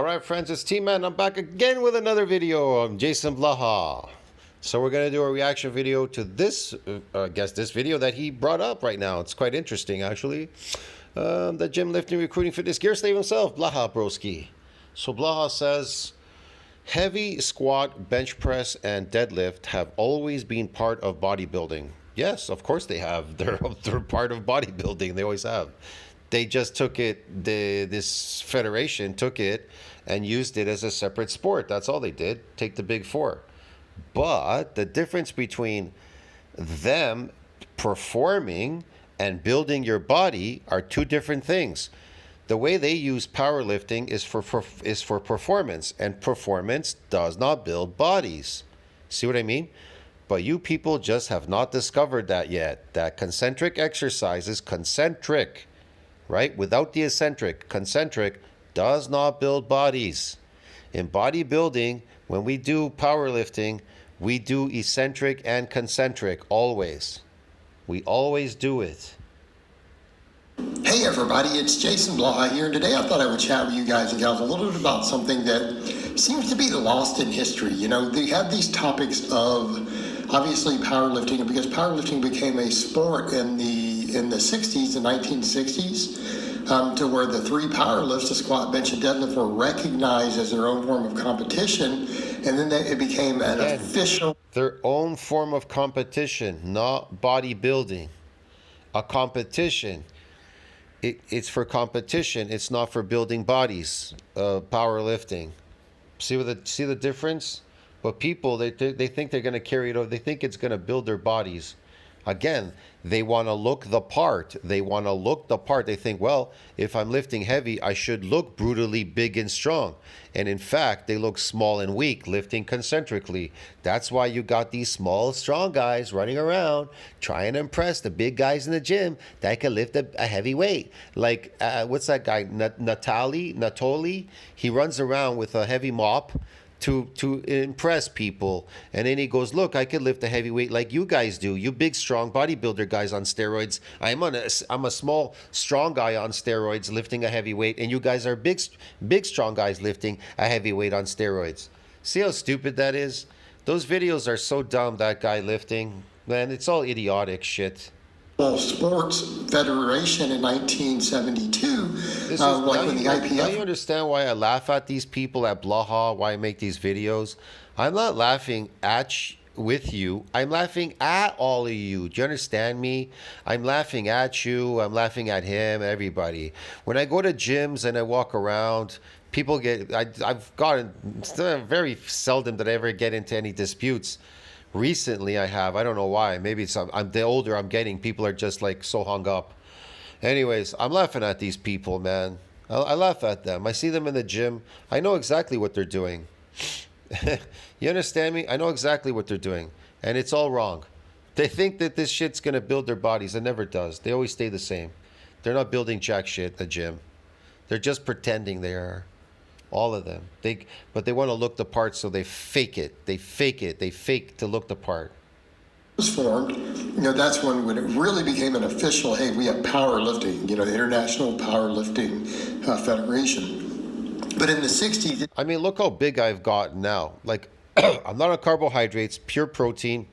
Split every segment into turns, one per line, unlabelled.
Alright friends, it's T-Man. I'm back again with another video. I'm JasonBlaha. So we're going to do a reaction video to this, this video that he brought up right now. It's quite interesting actually. The gym lifting, recruiting, fitness gear slave himself, Blaha Broski. So Blaha says, heavy squat, bench press, and deadlift have always been part of bodybuilding. Yes, of course they have. They're part of bodybuilding. They always have. They just took it, this federation took it and used it as a separate sport. That's all they did, take the big four. But the difference between them performing and building your body are two different things. The way they use powerlifting is for performance, and performance does not build bodies. See what I mean? But you people just have not discovered that yet. That concentric exercise is concentric, right? Without the eccentric. Concentric does not build bodies. In bodybuilding, when we do powerlifting, we do eccentric and concentric always. We always do it.
Hey everybody, it's JasonBlaha here, and today I thought I would chat with you guys and gals a little bit about something that seems to be lost in history. You know, they have these topics of obviously powerlifting, because powerlifting became a sport in the 60s, the 1960s, to where the three power lifts, the squat, bench, and deadlift, were recognized as their own form of competition, and then it became an official...
Their own form of competition, not bodybuilding. A competition. It's for competition. It's not for building bodies. Powerlifting. See the difference? But people, they think they're going to carry it over. They think it's going to build their bodies. Again, they want to look the part. They want to look the part. They think, well, if I'm lifting heavy, I should look brutally big and strong. And in fact, they look small and weak, lifting concentrically. That's why you got these small, strong guys running around trying to impress the big guys in the gym that can lift a heavy weight. Like, what's that guy, Natoli? He runs around with a heavy mop to impress people, and then he goes, look, I could lift a heavy weight like you guys do, you big strong bodybuilder guys on steroids. I'm a small strong guy on steroids lifting a heavy weight, and you guys are big strong guys lifting a heavy weight on steroids. See how stupid that is? Those videos are so dumb. That guy lifting, man, it's all idiotic shit.
Sports Federation in 1972, when the IPF...
Now you understand why I laugh at these people at Blaha, why I make these videos? I'm not laughing with you. I'm laughing at all of you. Do you understand me? I'm laughing at you. I'm laughing at him, everybody. When I go to gyms and I walk around, people get... I've gotten... It's very seldom that I ever get into any disputes. Recently I have. I don't know why. Maybe it's the older I'm getting, people are just like so hung up. Anyways, I'm laughing at these people, man. I laugh at them. I see them in the gym. I know exactly what they're doing. You understand me? I know exactly what they're doing. And it's all wrong. They think that this shit's going to build their bodies. It never does. They always stay the same. They're not building jack shit at the gym. They're just pretending they are. All of them. But they want to look the part, so they fake it. They fake it. They fake to look the part.
Was formed, you know, that's when it really became an official, hey, we have powerlifting, you know, the International Powerlifting Federation. But in the 60s...
I mean, look how big I've gotten now. Like, I'm not on carbohydrates, pure protein.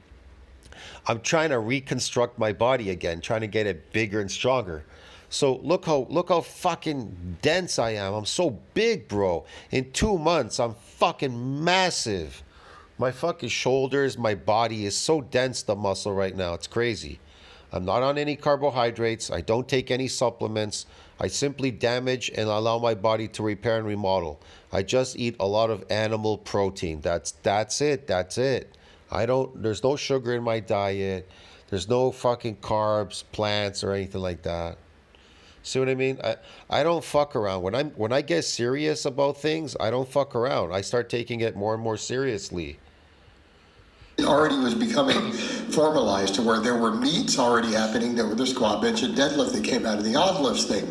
I'm trying to reconstruct my body again, trying to get it bigger and stronger. So look how fucking dense I am. I'm so big, bro. In 2 months, I'm fucking massive. My fucking shoulders, my body is so dense, the muscle right now. It's crazy. I'm not on any carbohydrates. I don't take any supplements. I simply damage and allow my body to repair and remodel. I just eat a lot of animal protein. That's it. That's it. There's no sugar in my diet. There's no fucking carbs, plants, or anything like that. See what I mean? I don't fuck around. When I get serious about things, I don't fuck around. I start taking it more and more seriously.
It already was becoming formalized to where there were meets already happening. There were the squat, bench, and deadlift that came out of the odd lifts thing.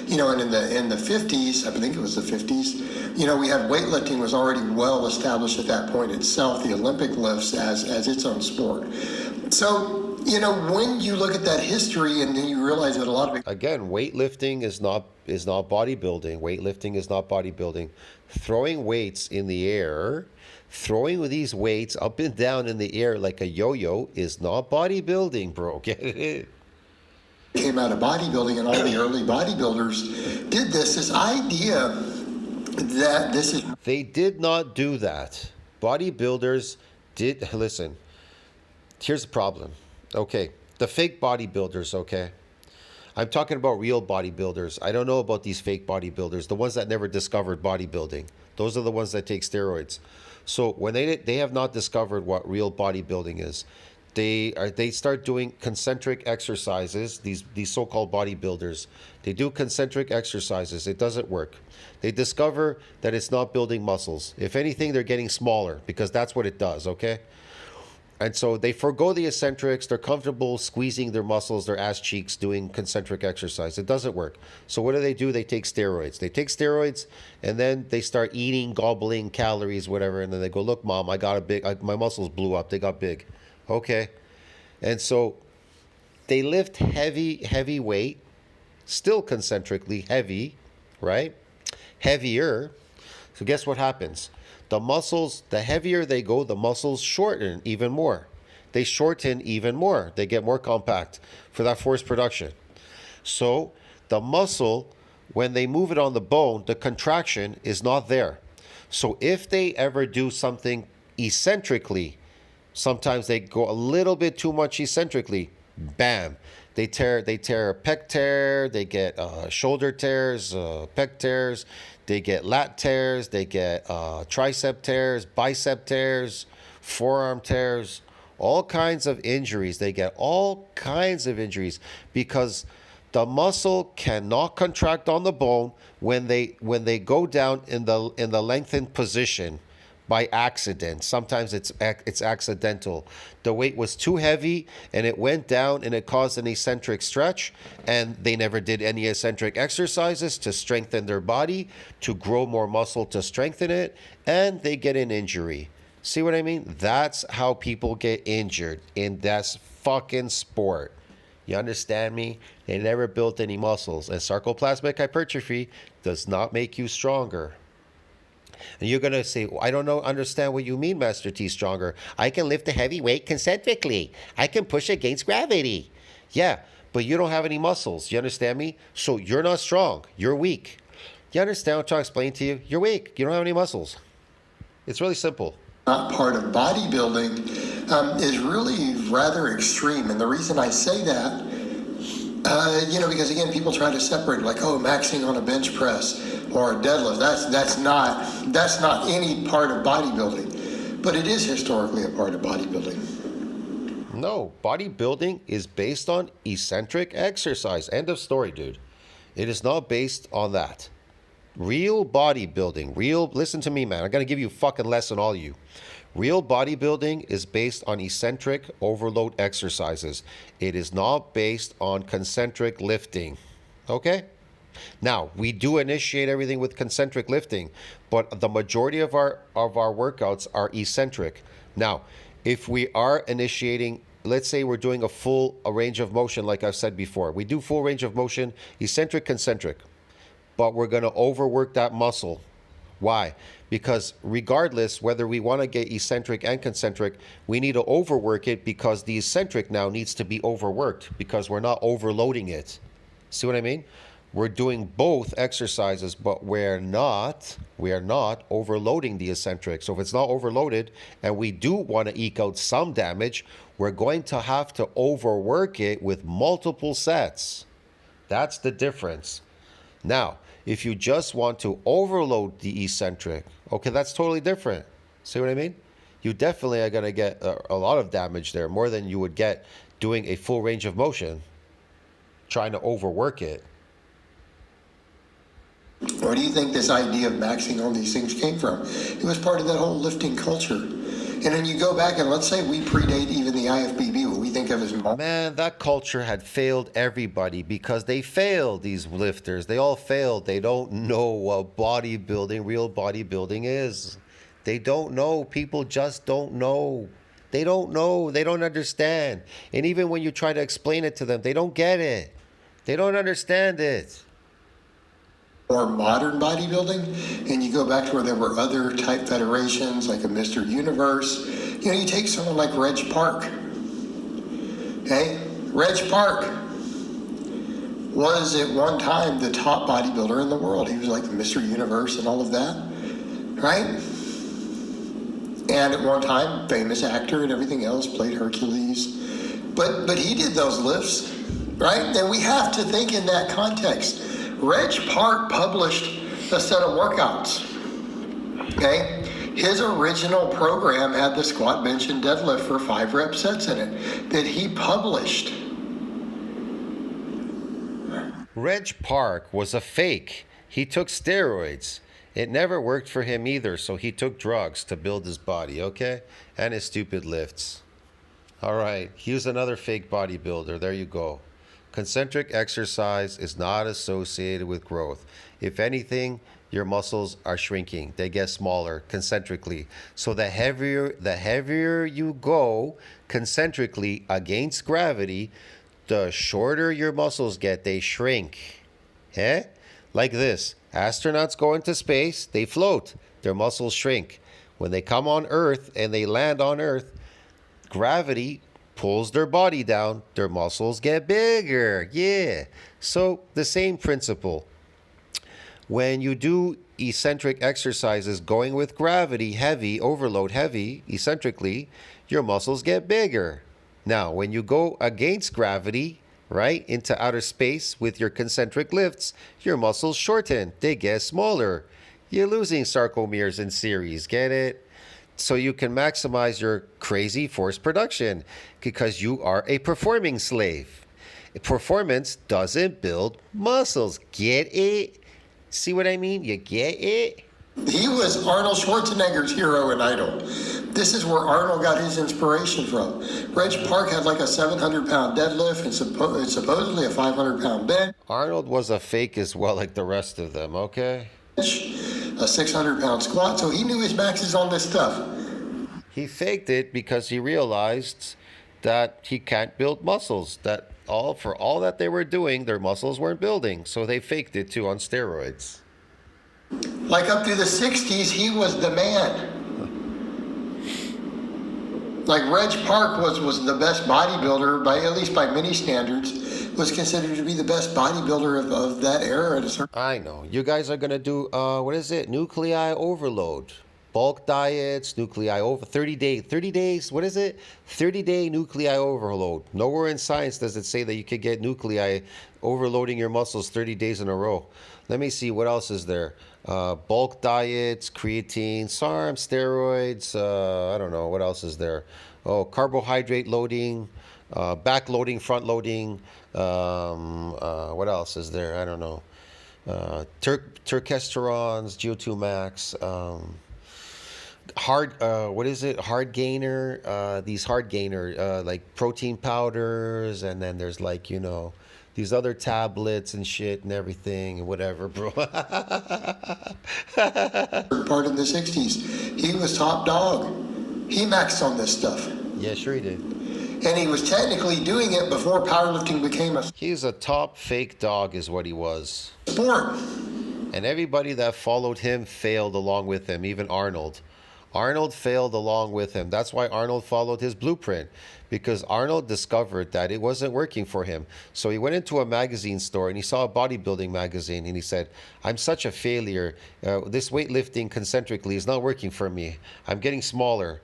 You know, and in the 50s, I think it was the 50s, you know, we had weightlifting was already well established at that point itself, the Olympic lifts as its own sport. So You know, when you look at that history and then you realize that a lot of it,
Again, weightlifting is not bodybuilding. Weightlifting is not bodybuilding. Throwing weights in the air, throwing these weights up and down in the air like a yo-yo is not bodybuilding, bro. Get it?
came out of bodybuilding, and all the early bodybuilders did this idea that this is
They did not do that. Bodybuilders did. Listen, here's the problem. Okay, the fake bodybuilders, okay? I'm talking about real bodybuilders. I don't know about these fake bodybuilders, the ones that never discovered bodybuilding. Those are the ones that take steroids. So when they have not discovered what real bodybuilding is, they start doing concentric exercises. These so-called bodybuilders, they do concentric exercises. It doesn't work. They discover that it's not building muscles. If anything, they're getting smaller because that's what it does. Okay. And so they forgo the eccentrics. They're comfortable squeezing their muscles, their ass cheeks, doing concentric exercise. It doesn't work. So what do? They take steroids. They take steroids, and then they start eating, gobbling calories, whatever. And then they go, look, mom, my muscles blew up. They got big. Okay. And so they lift heavy weight, still concentrically heavy, right? Heavier. So guess what happens? The muscles, the heavier they go, the muscles shorten even more. They shorten even more. They get more compact for that force production. So the muscle, when they move it on the bone, the contraction is not there. So if they ever do something eccentrically, sometimes they go a little bit too much eccentrically, bam. They tear a pec tear, they get shoulder tears, pec tears, they get lat tears, they get tricep tears, bicep tears, forearm tears, all kinds of injuries. They get all kinds of injuries because the muscle cannot contract on the bone when they go down in the lengthened position by accident. Sometimes it's accidental. The weight was too heavy and it went down and it caused an eccentric stretch, and they never did any eccentric exercises to strengthen their body, to grow more muscle to strengthen it, and they get an injury. See what I mean? That's how people get injured in this fucking sport. You understand me? They never built any muscles, and sarcoplasmic hypertrophy does not make you stronger. And you're going to say, I don't understand what you mean, Master T, stronger. I can lift a heavy weight concentrically. I can push against gravity. Yeah, but you don't have any muscles. You understand me? So you're not strong. You're weak. You understand what I'm trying to explain to you? You're weak. You don't have any muscles. It's really simple.
not part of bodybuilding is really rather extreme. And the reason I say that, because again, people try to separate like, oh, maxing on a bench press or a deadlift. That's not any part of bodybuilding, but it is historically a part of bodybuilding.
No, bodybuilding is based on eccentric exercise. End of story, dude. It is not based on that. Real bodybuilding, listen to me, man. I'm going to give you a fucking lesson, all you. Real bodybuilding is based on eccentric overload exercises. It is not based on concentric lifting. Okay? Now, we do initiate everything with concentric lifting, but the majority of our workouts are eccentric. Now, if we are initiating, let's say we're doing a range of motion, like I've said before. We do full range of motion, eccentric, concentric, but we're going to overwork that muscle. Why? Because regardless whether we want to get eccentric and concentric, we need to overwork it because the eccentric now needs to be overworked because we're not overloading it. See what I mean? We're doing both exercises, but we are not overloading the eccentric. So if it's not overloaded and we do want to eke out some damage, we're going to have to overwork it with multiple sets. That's the difference. Now, if you just want to overload the eccentric, okay, that's totally different. See what I mean? You definitely are going to get a lot of damage there, more than you would get doing a full range of motion, trying to overwork it.
Where do you think this idea of maxing on these things came from? It was part of that whole lifting culture. And then you go back and let's say we predate even the IFBB, what we think of as...
Man, that culture had failed everybody because they failed, these lifters. They all failed. They don't know what real bodybuilding is. They don't know. People just don't know. They don't know. They don't understand. And even when you try to explain it to them, they don't get it. They don't understand it.
Or modern bodybuilding, and you go back to where there were other type federations like a Mr. Universe. You know, you take someone like Reg Park. Okay? Reg Park was at one time the top bodybuilder in the world. He was like the Mr. Universe and all of that, right? And at one time, famous actor and everything else, played Hercules. But he did those lifts, right? And we have to think in that context. Reg Park published a set of workouts, okay? His original program had the squat, bench, and deadlift for 5 rep sets in it that he published.
Reg Park was a fake. He took steroids. It never worked for him either, so he took drugs to build his body, okay? And his stupid lifts. All right, here's another fake bodybuilder. There you go. Concentric exercise is not associated with growth. If anything, your muscles are shrinking. They get smaller concentrically. So the heavier you go concentrically against gravity, the shorter your muscles get. They shrink. Eh? Like this. Astronauts go into space, they float. Their muscles shrink. When they come on Earth and they land on Earth, gravity pulls their body down, their muscles get bigger. Yeah. So the same principle. When you do eccentric exercises going with gravity, heavy, overload heavy, eccentrically, your muscles get bigger. Now, when you go against gravity, right, into outer space with your concentric lifts, your muscles shorten. They get smaller. You're losing sarcomeres in series. Get it? So you can maximize your crazy force production because you are a performing slave. Performance doesn't build muscles. Get it? See what I mean? You get it?
He was Arnold Schwarzenegger's hero and idol. This is where Arnold got his inspiration from. Reg Park had like a 700-pound deadlift and supposedly a 500-pound bench.
Arnold was a fake as well, like the rest of them, okay?
A 600-pound squat, so he knew his maxes on this stuff.
He faked it because he realized that he can't build muscles. That for all that they were doing, their muscles weren't building. So they faked it too on steroids.
Like up through the 60s, he was the man. Like Reg Park was the best bodybuilder, at least by many standards, was considered to be the best bodybuilder of that era. At a certain
I know. You guys are going to do, what is it? Nuclei overload. Bulk diets, nuclei over 30 days, what is it? 30-day nuclei overload. Nowhere in science does it say that you could get nuclei overloading your muscles 30 days in a row. Let me see, what else is there? Bulk diets, creatine, SARM, steroids, I don't know, what else is there? Oh, carbohydrate loading, back loading, front loading, what else is there? I don't know. Turkesterons, GO2 max, hard gainer, these hard gainer, like protein powders, and then there's like, you know, these other tablets and shit and everything and whatever, bro.
part in the 60s, he was top dog. He maxed on this stuff.
Yeah, sure he did.
And he was technically doing it before powerlifting became a
He's a top fake dog is what he was.
sport.
And everybody that followed him failed along with him, even Arnold. Arnold failed along with him. That's why Arnold followed his blueprint, because Arnold discovered that it wasn't working for him. So he went into a magazine store and he saw a bodybuilding magazine and he said, I'm such a failure. This weightlifting concentrically is not working for me. I'm getting smaller.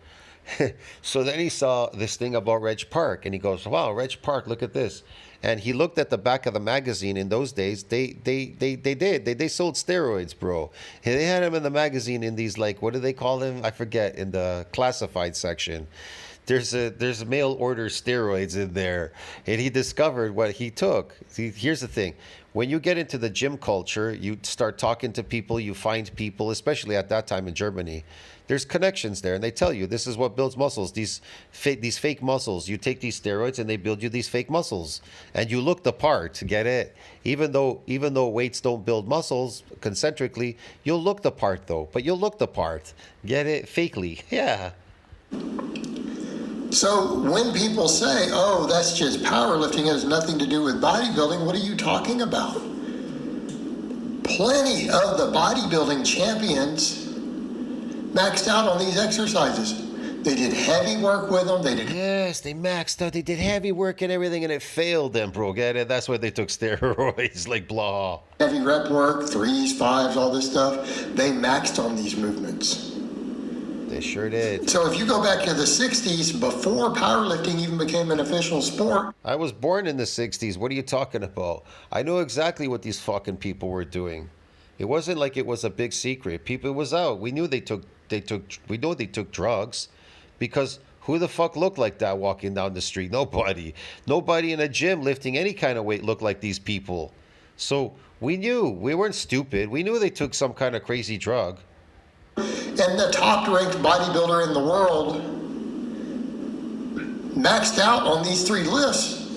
So then he saw this thing about Reg Park and he goes, wow, Reg Park, look at this. And he looked at the back of the magazine. In those days, they sold steroids, bro. And they had him in the magazine in these, like, what do they call them? I forget, in the classified section. There's mail order steroids in there. And he discovered what he took. See, here's the thing. When you get into the gym culture, you start talking to people, you find people, especially at that time in Germany. There's connections there, and they tell you this is what builds muscles. These fake muscles. You take these steroids, and they build you these fake muscles, and you look the part. Get it? Even though weights don't build muscles concentrically, you'll look the part though. But you'll look the part. Get it? Fakely, yeah.
So when people say, oh, that's just powerlifting, it has nothing to do with bodybuilding, what are you talking about? Plenty of the bodybuilding champions maxed out on these exercises. They did heavy work with them.
Yes, they maxed out. They did heavy work and everything, and it failed them, bro. Get it? That's why they took steroids, like blah.
Heavy rep work, 3s, 5s, all this stuff. They maxed on these movements.
They sure did.
So if you go back to the 60s, before powerlifting even became an official sport.
I was born in the 60s. What are you talking about? I know exactly what these fucking people were doing. It wasn't like it was a big secret. People was out. We knew they took drugs, because who the fuck looked like that walking down the street? Nobody. Nobody in a gym lifting any kind of weight looked like these people. So we knew. We weren't stupid. We knew they took some kind of crazy drug.
And the top-ranked bodybuilder in the world maxed out on these 3 lifts.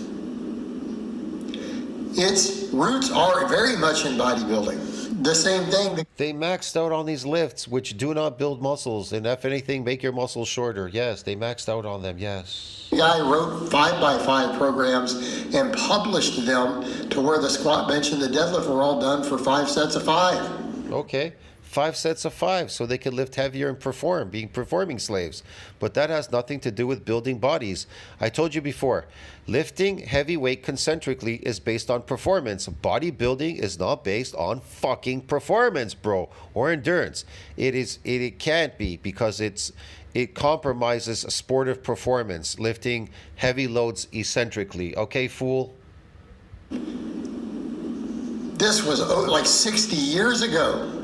Its roots are very much in bodybuilding. The same thing.
They maxed out on these lifts, which do not build muscles, and if anything, make your muscles shorter. Yes, they maxed out on them, yes.
The guy wrote 5x5 programs and published them to where the squat, bench, and the deadlift were all done for 5 sets of 5.
Okay. 5 sets of 5 so they can lift heavier and perform, being performing slaves. But that has nothing to do with building bodies. I told you before, lifting heavy weight concentrically is based on performance. Bodybuilding is not based on fucking performance, bro, or endurance. It can't be, because it compromises sportive performance, lifting heavy loads eccentrically. Okay, fool?
This was like 60 years ago.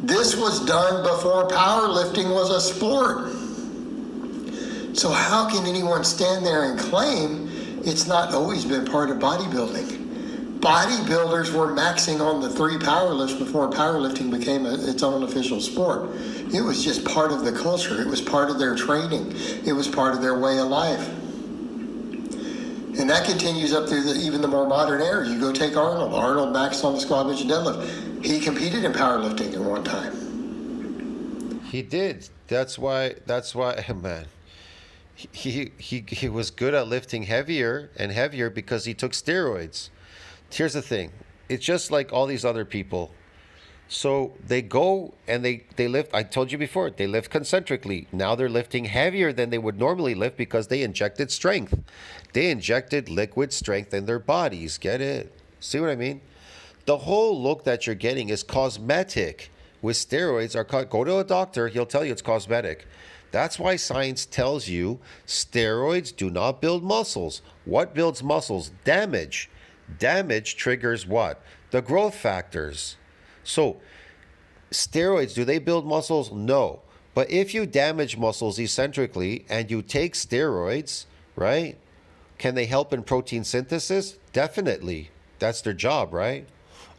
This was done before powerlifting was a sport. So how can anyone stand there and claim it's not always been part of bodybuilding? Bodybuilders were maxing on the 3 powerlifts before powerlifting became its own official sport. It was just part of the culture. It was part of their training. It was part of their way of life. And that continues up through even the more modern era. You go take Arnold. Arnold maxed on the squat, bench, and deadlift. He competed in powerlifting at one time.
He did. That's why, man. He was good at lifting heavier and heavier because he took steroids. Here's the thing. It's just like all these other people. So they go and they lift. I told you before, they lift concentrically. Now they're lifting heavier than they would normally lift because they injected strength. They injected liquid strength in their bodies. Get it? See what I mean? The whole look that you're getting is cosmetic. With steroids, go to a doctor, he'll tell you it's cosmetic. That's why science tells you steroids do not build muscles. What builds muscles? Damage. Damage triggers what? The growth factors. So, steroids, do they build muscles? No. But if you damage muscles eccentrically and you take steroids, right? Can they help in protein synthesis? Definitely. That's their job, right?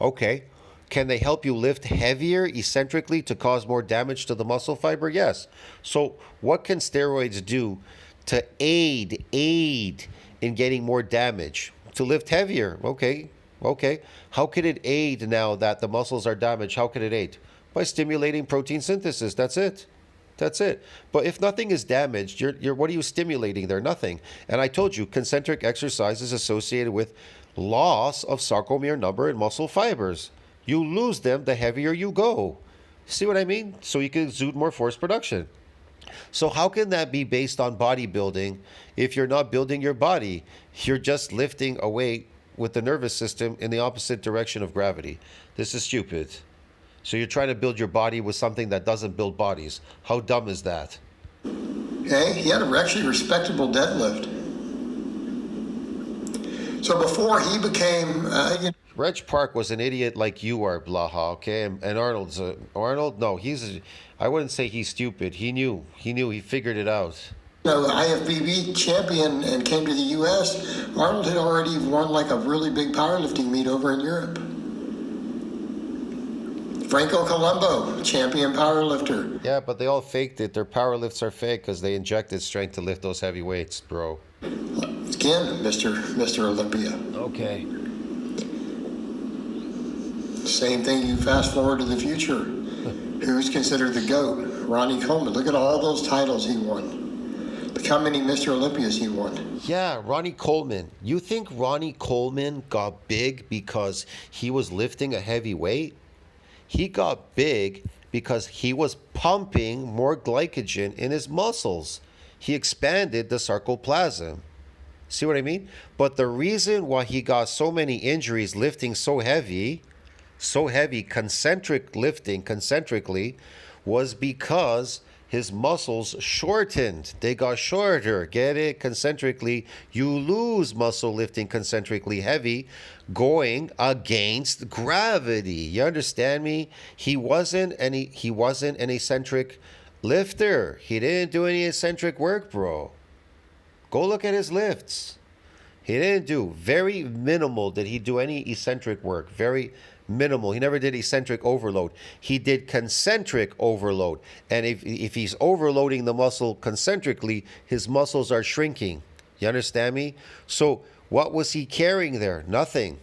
Okay. Can they help you lift heavier eccentrically to cause more damage to the muscle fiber? Yes. So what can steroids do to aid in getting more damage? To lift heavier. Okay. How could it aid now that the muscles are damaged? How could it aid? By stimulating protein synthesis. That's it. But if nothing is damaged, you're what are you stimulating there? Nothing. And I told you, concentric exercise is associated with loss of sarcomere number in muscle fibers. You lose them the heavier you go. See what I mean? So you can exude more force production. So how can that be based on bodybuilding if you're not building your body? You're just lifting a weight with the nervous system in the opposite direction of gravity. This is stupid. So you're trying to build your body with something that doesn't build bodies. How dumb is that?
Okay, he had a actually respectable deadlift. So before he became...
Reg Park was an idiot like you are, Blaha, okay? And Arnold's... Arnold? No, I wouldn't say he's stupid. He knew. He figured it out.
IFBB champion and came to the U.S., Arnold had already won like a really big powerlifting meet over in Europe. Franco Colombo, champion powerlifter.
Yeah, but they all faked it. Their power lifts are fake because they injected strength to lift those heavy weights, bro.
Again, Mr. Olympia.
Okay.
Same thing, you fast forward to the future. Who's considered the GOAT? Ronnie Coleman. Look at all those titles he won. Look how many Mr. Olympias he won.
Yeah, Ronnie Coleman. You think Ronnie Coleman got big because he was lifting a heavy weight? He got big because he was pumping more glycogen in his muscles. He expanded the sarcoplasm. See what I mean? But the reason why he got so many injuries lifting so heavy, concentrically, was because his muscles shortened. They got shorter. Get it? Concentrically, you lose muscle lifting concentrically heavy, going against gravity. You understand me? He wasn't an eccentric lifter. He didn't do any eccentric work, bro. Go look at his lifts. He didn't do very minimal. Did he do any eccentric work? Very minimal. He never did eccentric overload. He did concentric overload. And if he's overloading the muscle concentrically, his muscles are shrinking. You understand me? So what was he carrying there? Nothing.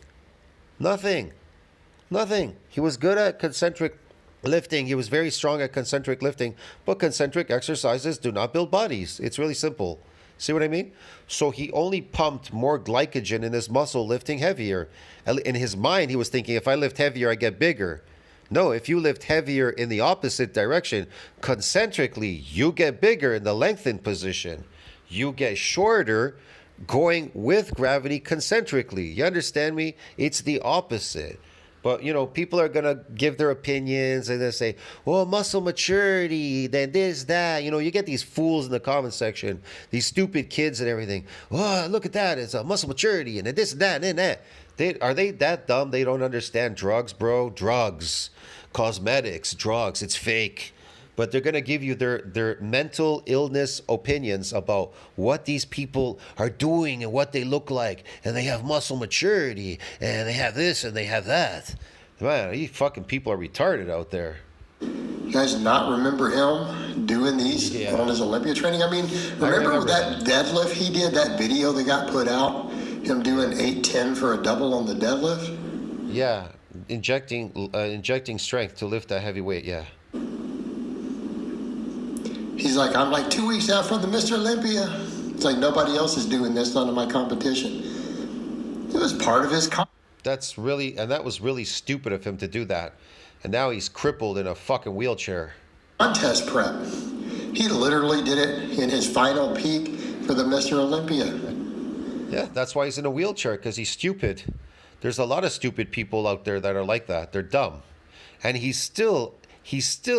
He was good at concentric lifting. He was very strong at concentric lifting, but concentric exercises do not build bodies. It's really simple. See what I mean? So he only pumped more glycogen in his muscle lifting heavier. In his mind, he was thinking, if I lift heavier, I get bigger. No, if you lift heavier in the opposite direction, concentrically, you get bigger in the lengthened position. You get shorter going with gravity concentrically. You understand me? It's the opposite. But, people are going to give their opinions and they say, well, muscle maturity, then this, that. You get these fools in the comment section, these stupid kids and everything. Oh, look at that. It's a muscle maturity and this, that, and that. Are they that dumb? They don't understand drugs, bro? Drugs, cosmetics, drugs. It's fake. But they're going to give you their mental illness opinions about what these people are doing and what they look like. And they have muscle maturity and they have this and they have that. Man, these fucking people are retarded out there.
You guys not remember him doing these on his Olympia training? I mean, remember that deadlift he did, that video that got put out? Him doing 810 for a double on the deadlift?
Yeah, injecting strength to lift that heavy weight, yeah.
He's like, I'm like 2 weeks out from the Mr. Olympia. It's like nobody else is doing this, none of my competition. It was part of his
that was really stupid of him to do that. And now he's crippled in a fucking wheelchair.
Contest prep. He literally did it in his final peak for the Mr. Olympia.
Yeah, that's why he's in a wheelchair, because he's stupid. There's a lot of stupid people out there that are like that. They're dumb. And he's still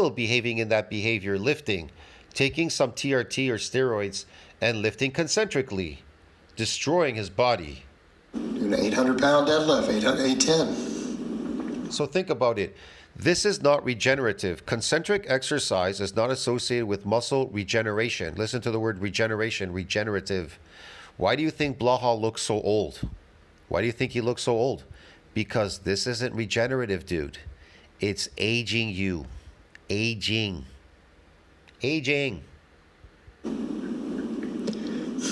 behaving in that behavior, lifting, taking some TRT or steroids and lifting concentrically, destroying his body.
Doing an 800-pound deadlift, 810.
So think about it. This is not regenerative. Concentric exercise is not associated with muscle regeneration. Listen to the word regeneration, regenerative. Why do you think Blaha looks so old? Why do you think he looks so old? Because this isn't regenerative, dude. It's aging you. Aging.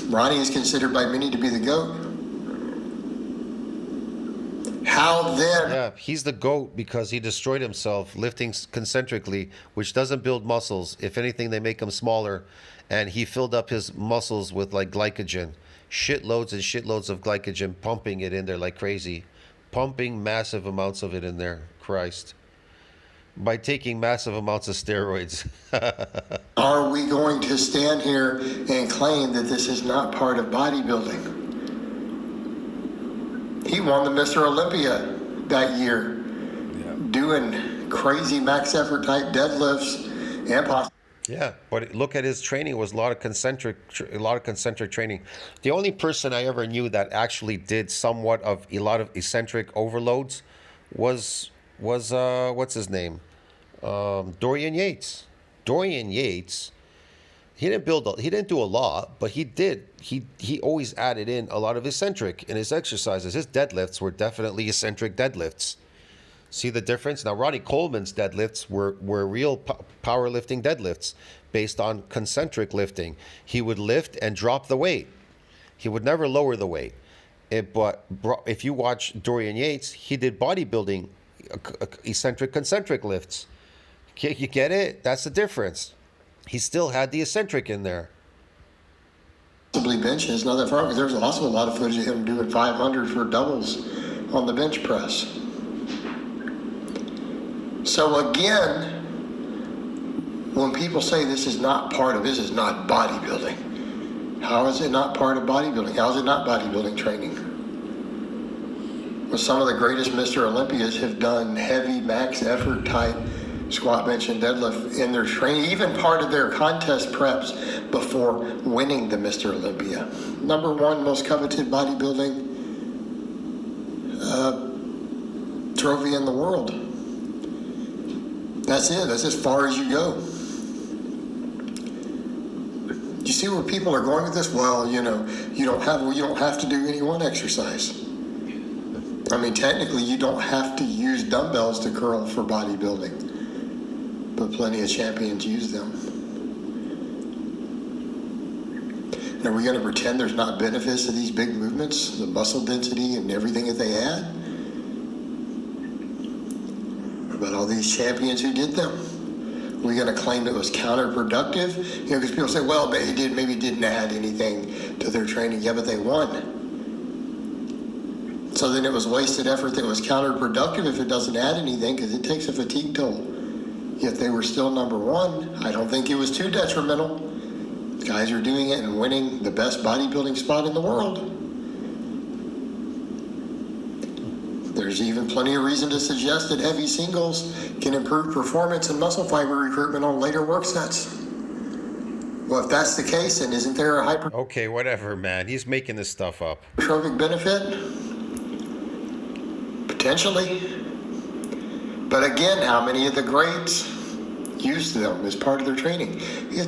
Ronnie is considered by many to be the GOAT. How then?
Yeah, he's the GOAT because he destroyed himself lifting concentrically, which doesn't build muscles. If anything, they make them smaller. And he filled up his muscles with like glycogen. Shitloads and shitloads of glycogen, pumping it in there like crazy. Pumping massive amounts of it in there. Christ. By taking massive amounts of steroids.
Are we going to stand here and claim that this is not part of bodybuilding? He won the Mr. Olympia that year, doing crazy max effort type deadlifts and
Yeah, but look at his training. It was a lot of concentric training. The only person I ever knew that actually did somewhat of a lot of eccentric overloads was what's his name? Dorian Yates. Dorian Yates. He didn't do a lot, but he did. He always added in a lot of eccentric in his exercises. His deadlifts were definitely eccentric deadlifts. See the difference? Now, Ronnie Coleman's deadlifts were real powerlifting deadlifts based on concentric lifting. He would lift and drop the weight. He would never lower the weight. But if you watch Dorian Yates, he did bodybuilding eccentric concentric lifts. You get it? That's the difference. He still had the eccentric in there.
Possibly benches, not that far, because there's also a lot of footage of him doing 500 for doubles on the bench press. So again, when people say this is not bodybuilding, how is it not part of bodybuilding? How is it not bodybuilding training? Well, some of the greatest Mr. Olympias have done heavy max effort type squat, bench, and deadlift in their training, even part of their contest preps before winning the Mr. Olympia. Number one most coveted bodybuilding trophy in the world. That's it. That's as far as you go. You see where people are going with this? Well, you don't have to do any one exercise. I mean, technically, you don't have to use dumbbells to curl for bodybuilding, but plenty of champions use them. And are we going to pretend there's not benefits to these big movements, the muscle density and everything that they add? What about all these champions who did them? Are we going to claim it was counterproductive? Because people say, well, maybe it didn't add anything to their training. Yeah, but they won. So then it was wasted effort that was counterproductive if it doesn't add anything, because it takes a fatigue toll. Yet they were still number one. I don't think it was too detrimental. Guys are doing it and winning the best bodybuilding spot in the world. There's even plenty of reason to suggest that heavy singles can improve performance and muscle fiber recruitment on later work sets. Well, if that's the case, then isn't there a
Okay, whatever, man. He's making this stuff up.
hypertrophic benefit? Potentially. But again, how many of the greats used them as part of their training?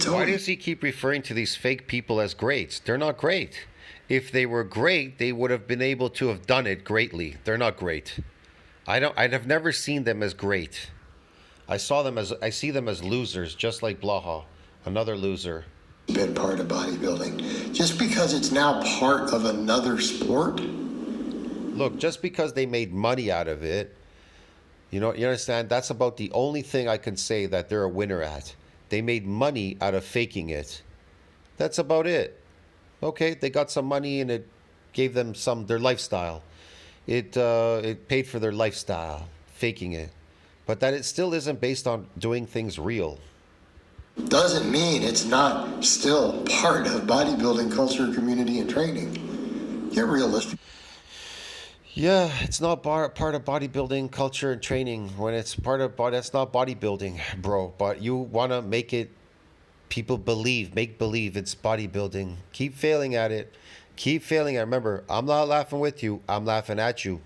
Why does he keep referring to these fake people as greats? They're not great. If they were great, they would have been able to have done it greatly. They're not great. I've never seen them as great. I see them as losers, just like Blaha, another loser.
Been part of bodybuilding. Just because it's now part of another sport?
Look, just because they made money out of it, you understand? That's about the only thing I can say that they're a winner at. They made money out of faking it. That's about it. Okay, they got some money and it gave them their lifestyle. It paid for their lifestyle, faking it. But that it still isn't based on doing things real.
Doesn't mean it's not still part of bodybuilding culture, community, and training. Get realistic.
Yeah, it's not part of bodybuilding culture and training. When it's part of that's not bodybuilding, bro. But you want to make it, people make believe it's bodybuilding. Keep failing at it. Keep failing at it. Remember, I'm not laughing with you. I'm laughing at you.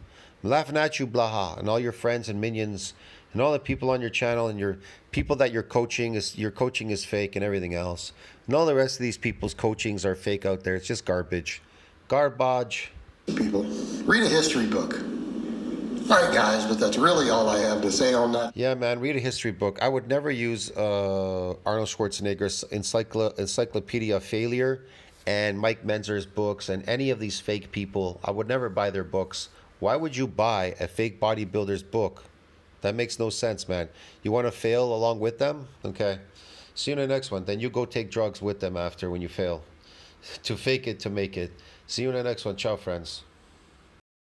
I'm laughing at you, Blaha, and all your friends and minions, and all the people on your channel, and your people that your coaching is fake and everything else. And all the rest of these people's coachings are fake out there. It's just garbage. Garbage.
People, read a history book. All right, guys, but that's really all I have to say on that.
Yeah, man, read a history book. I would never use Arnold Schwarzenegger's Encyclopedia of Failure and Mike Menzer's books and any of these fake people. I would never buy their books. Why would you buy a fake bodybuilder's book? That makes no sense, man. You want to fail along with them? Okay. See you in the next one. Then you go take drugs with them after when you fail. To fake it, to make it. See you in the next one. Ciao, friends.